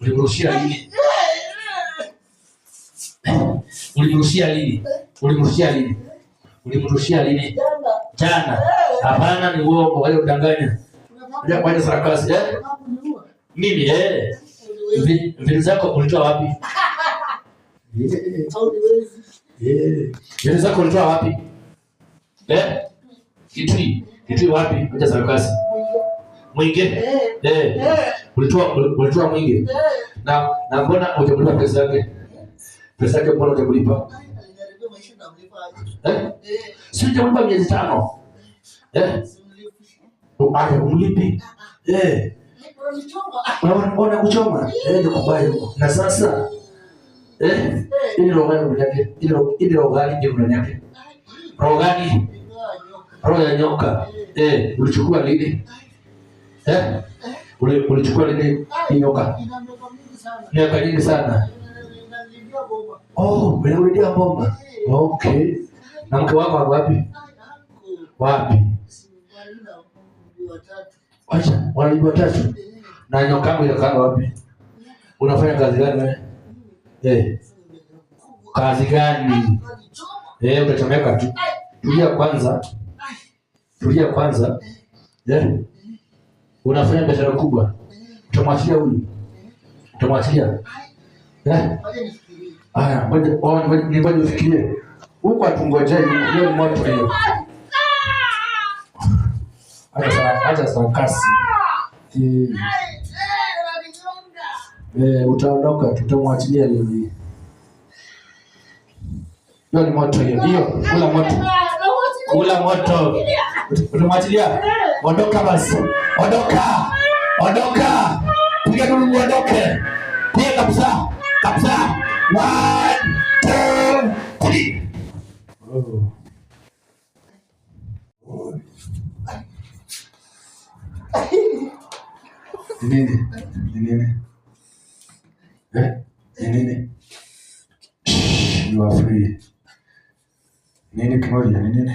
Ulimrushia lini? Ulimrushia lini? Ulimrushia lini? Ulimrushia lini? Jana. Hapana, ni uongo, wewe udanganya. Unataka kwenda sarakasi mimi vitu zako ulitoa wapi? Vitu zako ulitoa wapi? Kitui wapi? Acha sarakasi. Mwingi? Ulitoa Mwingi? Na mbona hujamlipa pesa yake? Pesa yake mbona hujamlipa? Si hujamlipa miezi 5. Unaje kumlipi? Unaona kuchoma? Ndio kubaya huko. Na sasa ile roho yake, ile roho yake ndio yake. Roho gani? Roho ya nyoka. Ulichukua lini? Ulichukua lini nyoka? Miaka nyingi sana. Unarudia bomba. Okay. Na mke wako wapi? Wapi? Acha, wanaiba 3. Na nyoka yangu inakaa wapi? Unafanya kazi gani wewe? Kazi gani? Utachomeka tu. Tulia kwanza. Unafanya biashara kubwa. Utamwachilia huyu? Utamwachilia? Ngoja nifikirie. Huko atungojea hiyo moto hiyo. Acha sarakasi. Utaondoka, tutamwachilia leo hii. Hiyo ni moto hiyo. Kula moto. Utamwachilia? Ondoka basi. Ondoka. Piga nduru ondoke. Piga kabisa. 1, 2, 3. Nini? Nini? You are free. Nini kimoja? Nini?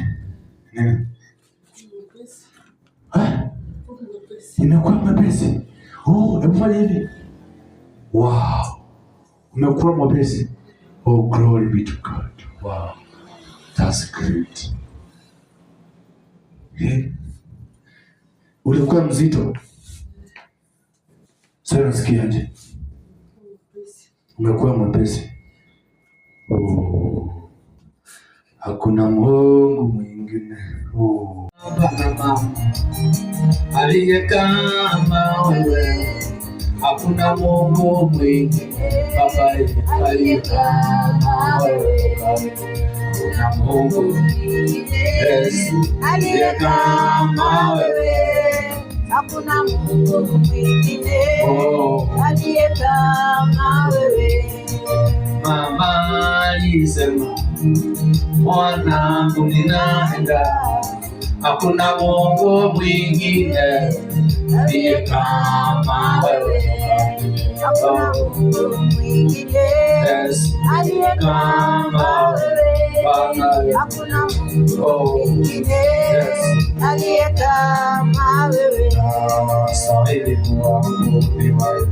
Imekuwa mwepesi. Hebu fanya hivi. Wow. Umekuwa mwepesi. Glory be to God. Wow. That's great. Ulikuwa mzito. Sasa unasikiaje? Umekuwa mwepesi. Hakuna Mungu mwingine. Aliye kama wewe. Hakuna Mungu mwingine. Baba aliye kama wewe. Hakuna Mungu Yesu aliye kama wewe. Hakuna Mungu mwingine aliye kama wewe. Mama alisema mwanangu ninaenda. Hakuna Mungu mwingine aliye kama wewe. Hakuna Mungu mwingine aliye kama wewe. Hakuna Mungu mwingine aliye kama wewe. Unastahili kuabudiwa.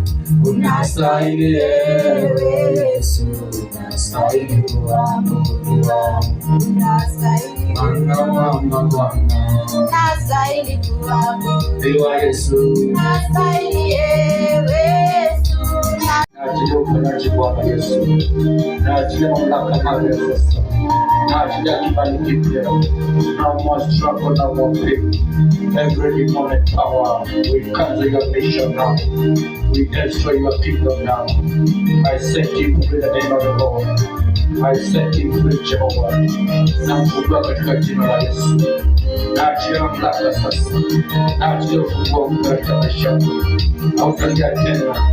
Unastahili Yesu. Unastahili kuabudiwa. Unastahili Bwana. Unastahili kuabudiwa Yesu. Unastahili Yesu. Naachilia uponyaji Bwana Yesu. Naachilia mamlaka yako Yesu. Naachilia kibali kipya. No more struggle, no more pain. Every demonic power, we cancel your mission now. We destroy your kingdom now. I set you free in the name of the Lord. I set you free, Jehovah. Na mfungua katika jina la Yesu. Naachilia mamlaka sasa. Naachilia ufunguo katika maisha yako. Hautalia tena.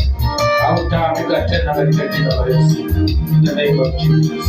Hautaamka tena katika jina la Yesu. In the name of Jesus.